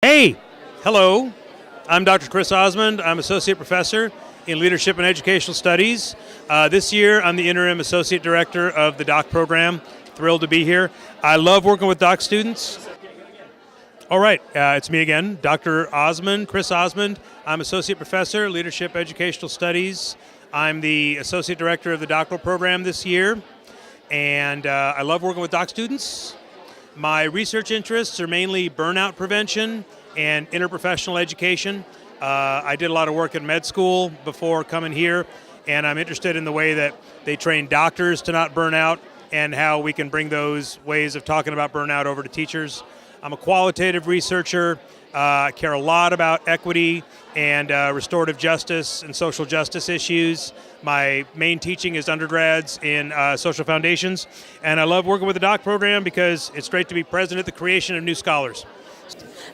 Hey, hello. I'm Dr. Chris Osmond. I'm Associate Professor in Leadership and Educational Studies. This year, I'm the Interim Associate Director of the DOC program. Thrilled to be here. I love working with DOC students. All right, it's me again, Dr. Osmond, Chris Osmond. I'm Associate Professor, Leadership Educational Studies. I'm the Associate Director of the doctoral program this year, and I love working with DOC students. My research interests are mainly burnout prevention and interprofessional education. I did a lot of work in med school before coming here, and I'm interested in the way that they train doctors to not burn out and how we can bring those ways of talking about burnout over to teachers. I'm a qualitative researcher. I care a lot about equity and restorative justice and social justice issues. My main teaching is undergrads in social foundations, and I love working with the DOC program because it's great to be present at the creation of new scholars.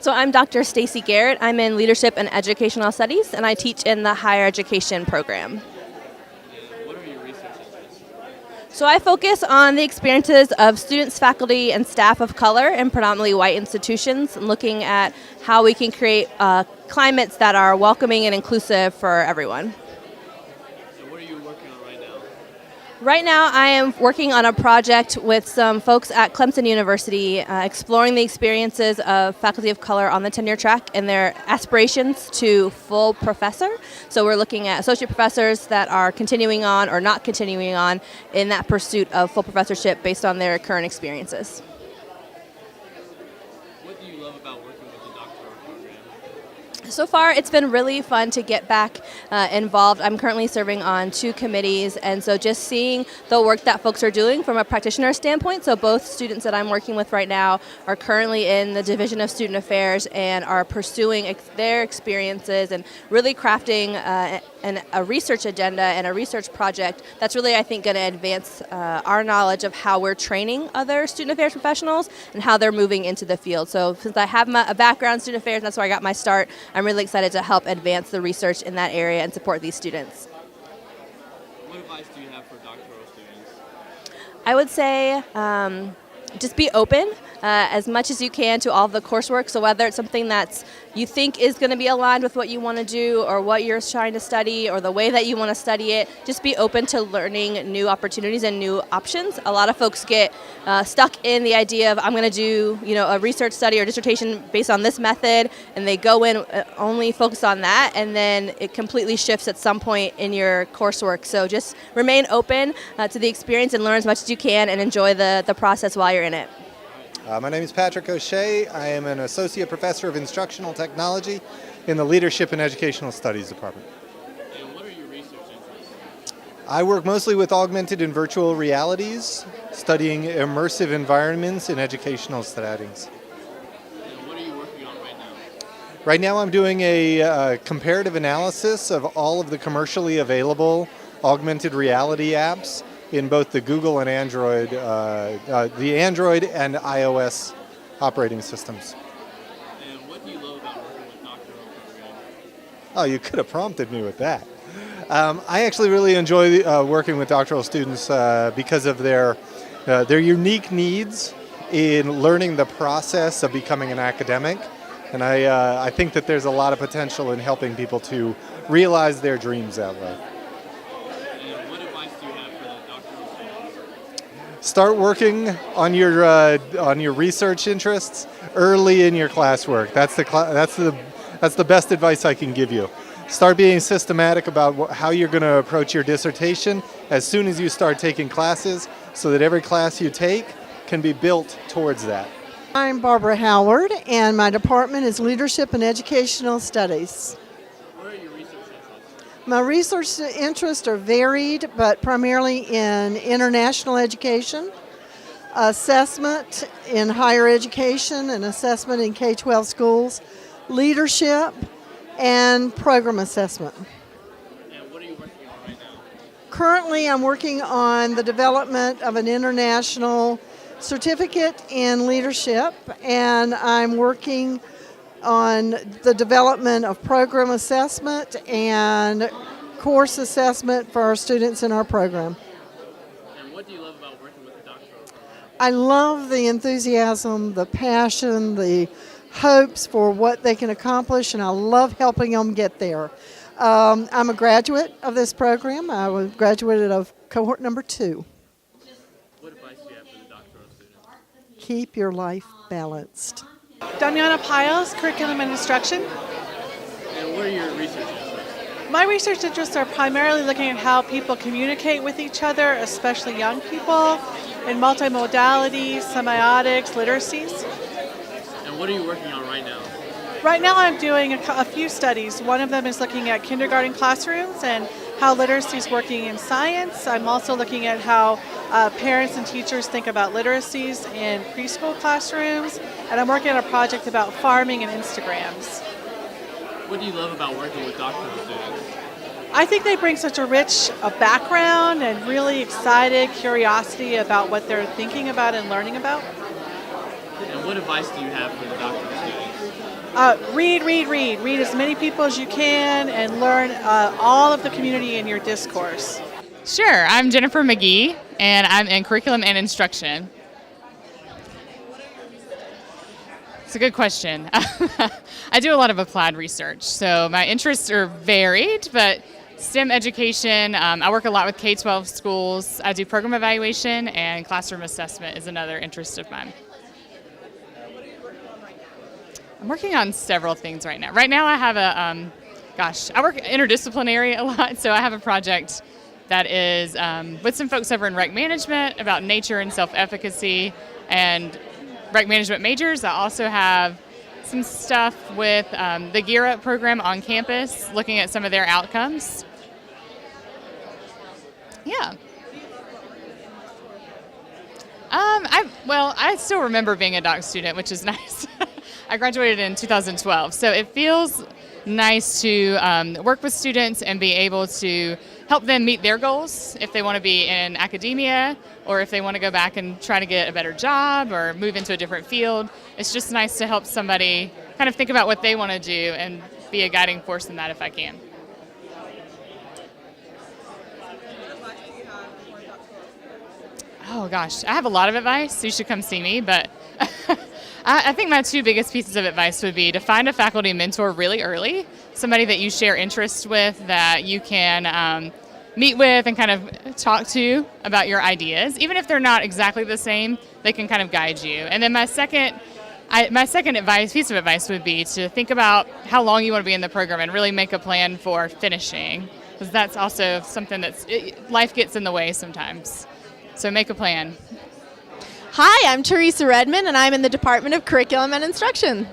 So I'm Dr. Stacy Garrett. I'm in Leadership and Educational Studies, and I teach in the Higher Education program. What are your research interests? So I focus on the experiences of students, faculty, and staff of color in predominantly white institutions, and looking at how we can create climates that are welcoming and inclusive for everyone. And what are you working on right now? Right now, I am working on a project with some folks at Clemson University, exploring the experiences of faculty of color on the tenure track and their aspirations to full professor. So we're looking at associate professors that are continuing on or not continuing on in that pursuit of full professorship based on their current experiences. What do you love about working with the doctoral program? So far, it's been really fun to get back involved. I'm currently serving on 2 committees, and so just seeing the work that folks are doing from a practitioner standpoint. So both students that I'm working with right now are currently in the Division of Student Affairs and are pursuing their experiences and really crafting a research agenda and a research project that's really, I think, going to advance our knowledge of how we're training other student affairs professionals and how they're moving into the field. So since I have a background in student affairs, and that's where I got my start, I'm really excited to help advance the research in that area and support these students. What advice do you have for doctoral students? I would say just be open as much as you can to all of the coursework. So whether it's something that you think is going to be aligned with what you want to do or what you're trying to study or the way that you want to study it, just be open to learning new opportunities and new options. A lot of folks get stuck in the idea of I'm going to do a research study or dissertation based on this method, and they go in only focused on that, and then it completely shifts at some point in your coursework. So just remain open to the experience and learn as much as you can and enjoy the process while you're in it. My name is Patrick O'Shea. I am an Associate Professor of Instructional Technology in the Leadership and Educational Studies Department. And what are your research interests? I work mostly with augmented and virtual realities, studying immersive environments in educational settings. And what are you working on right now? Right now I'm doing a comparative analysis of all of the commercially available augmented reality apps in both the Google and Android, the Android and iOS operating systems. And what do you love about working with doctoral program? Oh, you could have prompted me with that. I actually really enjoy working with doctoral students because of their unique needs in learning the process of becoming an academic. And I think that there's a lot of potential in helping people to realize their dreams that way. And what advice do you have for the doctoral students? Start working on your research interests early in your classwork. That's the best advice I can give you. Start being systematic about how you're going to approach your dissertation as soon as you start taking classes, so that every class you take can be built towards that. I'm Barbara Howard, and my department is Leadership and Educational Studies. What are your research interests? My research interests are varied, but primarily in international education, assessment in higher education, and assessment in K-12 schools, leadership, and program assessment. And what are you working on right now? Currently, I'm working on the development of an international certificate in leadership, and I'm working on the development of program assessment and course assessment for our students in our program. And what do you love about working with the doctoral program? I love the enthusiasm, the passion, the hopes for what they can accomplish, and I love helping them get there. I'm a graduate of this program. I was graduated of cohort number 2. What advice do you have for the doctoral students? Keep your life balanced. Damiana Piles, Curriculum and Instruction. And what are your research interests? My research interests are primarily looking at how people communicate with each other, especially young people, in multimodalities, semiotics, literacies. And what are you working on right now? Right now I'm doing a few studies. One of them is looking at kindergarten classrooms and how literacy is working in science. I'm also looking at how parents and teachers think about literacies in preschool classrooms. And I'm working on a project about farming and Instagrams. What do you love about working with doctoral students? I think they bring such a rich background and really excited curiosity about what they're thinking about and learning about. And what advice do you have for the doctoral students? Read. Read as many people as you can and learn all of the community in your discourse. Sure, I'm Jennifer McGee, and I'm in Curriculum and Instruction. It's a good question. I do a lot of applied research, so my interests are varied, but STEM education, I work a lot with K-12 schools. I do program evaluation, and classroom assessment is another interest of mine. I'm working on several things right now. Right now I have I work interdisciplinary a lot, so I have a project that is with some folks over in rec management about nature and self-efficacy and rec management majors. I also have some stuff with the Gear Up program on campus, looking at some of their outcomes. Yeah. I still remember being a doc student, which is nice. I graduated in 2012, so it feels nice to work with students and be able to help them meet their goals if they want to be in academia or if they want to go back and try to get a better job or move into a different field. It's just nice to help somebody kind of think about what they want to do and be a guiding force in that if I can. Oh gosh, I have a lot of advice, so you should come see me, but I think my 2 biggest pieces of advice would be to find a faculty mentor really early, somebody that you share interests with, that you can meet with and kind of talk to about your ideas. Even if they're not exactly the same, they can kind of guide you. And then my second piece of advice would be to think about how long you want to be in the program and really make a plan for finishing, because that's also something life gets in the way sometimes. So make a plan. Hi, I'm Teresa Redmond, and I'm in the Department of Curriculum and Instruction.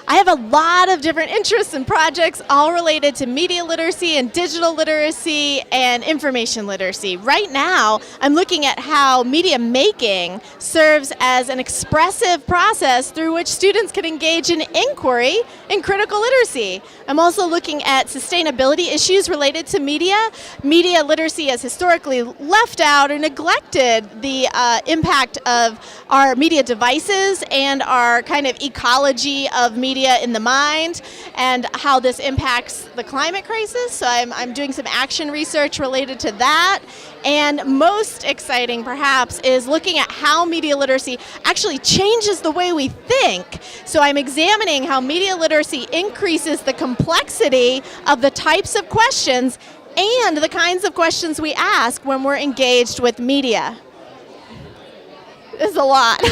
I have a lot of different interests and projects, all related to media literacy and digital literacy and information literacy. Right now, I'm looking at how media making serves as an expressive process through which students can engage in inquiry in critical literacy. I'm also looking at sustainability issues related to media. Media literacy has historically left out or neglected the impact of our media devices and our kind of ecology of media in the mind and how this impacts the climate crisis. So I'm doing some action research related to that. And most exciting, perhaps, is looking at how media literacy actually changes the way we think. So I'm examining how media literacy increases the complexity of the types of questions and the kinds of questions we ask when we're engaged with media. It's a lot.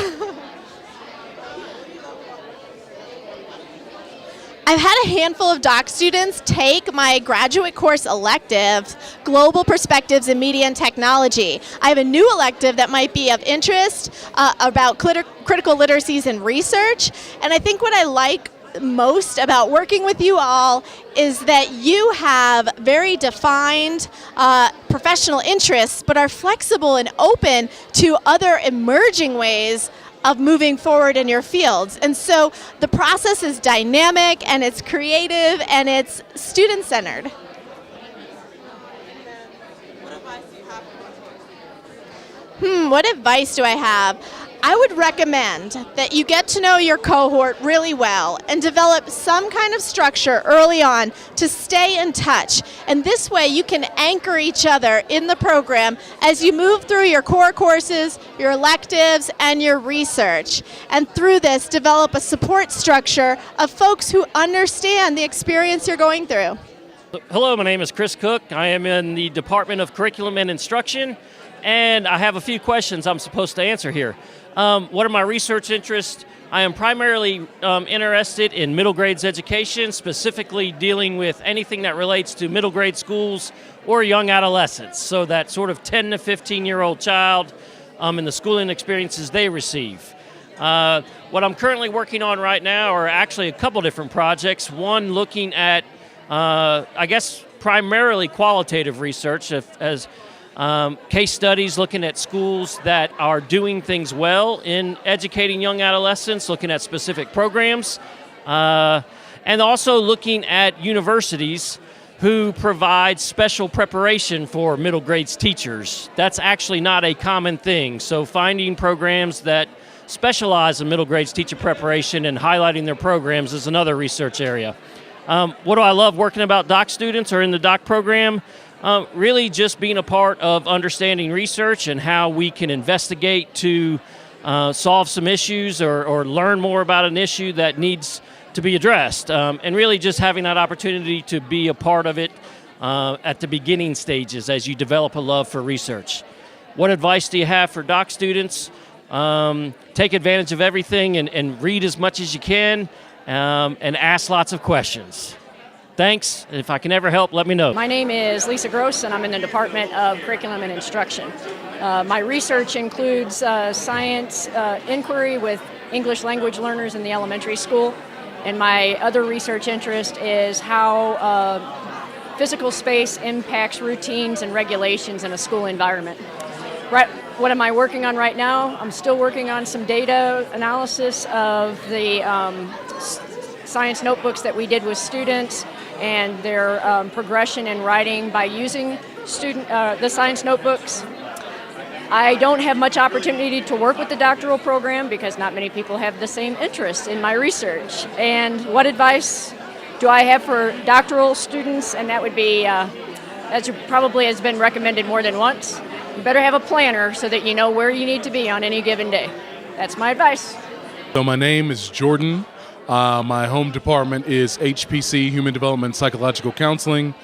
I've had a handful of doc students take my graduate course elective, Global Perspectives in Media and Technology. I have a new elective that might be of interest about critical literacies and research. And I think what I like most about working with you all is that you have very defined professional interests, but are flexible and open to other emerging ways of moving forward in your fields. And so the process is dynamic and it's creative and it's student-centered. What advice do I have? I would recommend that you get to know your cohort really well and develop some kind of structure early on to stay in touch. And this way you can anchor each other in the program as you move through your core courses, your electives, and your research. And through this, develop a support structure of folks who understand the experience you're going through. Hello, my name is Chris Cook. I am in the Department of Curriculum and Instruction, and I have a few questions I'm supposed to answer here. What are my research interests? I am primarily interested in middle grades education, specifically dealing with anything that relates to middle grade schools or young adolescents, so that sort of 10 to 15-year-old child and the schooling experiences they receive. What I'm currently working on right now are actually a couple different projects. One looking at, I guess, primarily qualitative research as case studies looking at schools that are doing things well in educating young adolescents, looking at specific programs, and also looking at universities who provide special preparation for middle grades teachers. That's actually not a common thing. So finding programs that specialize in middle grades teacher preparation and highlighting their programs is another research area. What do I love working about doc students or in the doc program? Really just being a part of understanding research and how we can investigate to solve some issues or learn more about an issue that needs to be addressed. And really just having that opportunity to be a part of it at the beginning stages as you develop a love for research. What advice do you have for doc students? Take advantage of everything and read as much as you can and ask lots of questions. Thanks. If I can ever help, let me know. My name is Lisa Gross, and I'm in the Department of Curriculum and Instruction. My research includes science inquiry with English language learners in the elementary school, and my other research interest is how physical space impacts routines and regulations in a school environment. Right. What am I working on right now? I'm still working on some data analysis of the science notebooks that we did with students and their progression in writing by using the science notebooks. I don't have much opportunity to work with the doctoral program because not many people have the same interest in my research. And what advice do I have for doctoral students? And that would be, as probably has been recommended more than once, you better have a planner so that you know where you need to be on any given day. That's my advice. So my name is Jordan. My home department is HPC, Human Development Psychological Counseling.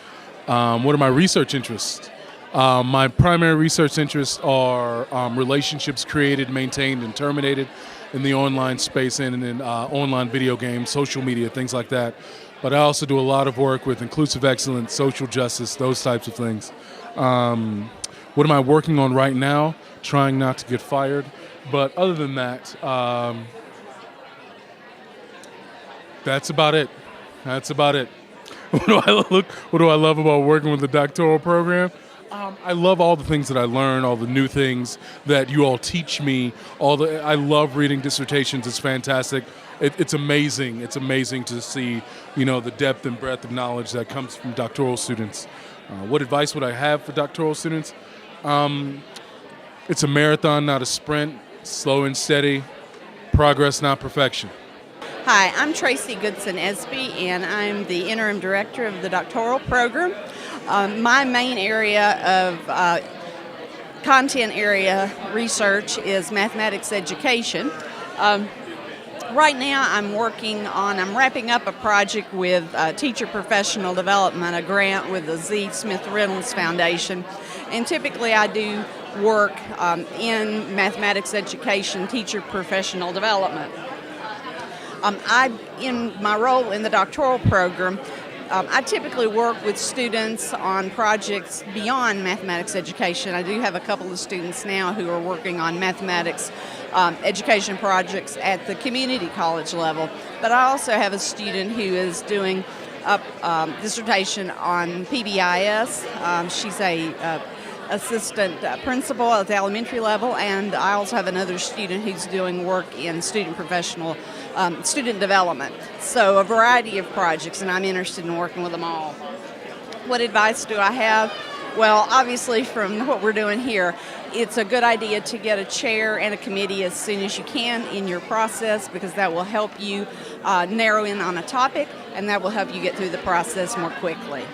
What are my research interests? My primary research interests are relationships created, maintained, and terminated in the online space and in online video games, social media, things like that. But I also do a lot of work with inclusive excellence, social justice, those types of things. What am I working on right now? Trying not to get fired. But other than that, that's about it. That's about it. What do I love about working with the doctoral program? I love all the things that I learn, all the new things that you all teach me. I love reading dissertations. It's fantastic. It's amazing. It's amazing to see, the depth and breadth of knowledge that comes from doctoral students. What advice would I have for doctoral students? It's a marathon, not a sprint. Slow and steady. Progress, not perfection. Hi, I'm Tracy Goodson Espy, and I'm the interim director of the doctoral program. My main area of content area research is mathematics education. Right now I'm wrapping up a project with Teacher Professional Development, a grant with the Z. Smith Reynolds Foundation. And typically I do work in mathematics education, teacher professional development. In my role in the doctoral program, I typically work with students on projects beyond mathematics education. I do have a couple of students now who are working on mathematics education projects at the community college level. But I also have a student who is doing a dissertation on PBIS. She's a assistant principal at the elementary level, and I also have another student who's doing work in student development. So a variety of projects, and I'm interested in working with them all. What advice do I have? Well, obviously from what we're doing here, it's a good idea to get a chair and a committee as soon as you can in your process, because that will help you narrow in on a topic, and that will help you get through the process more quickly.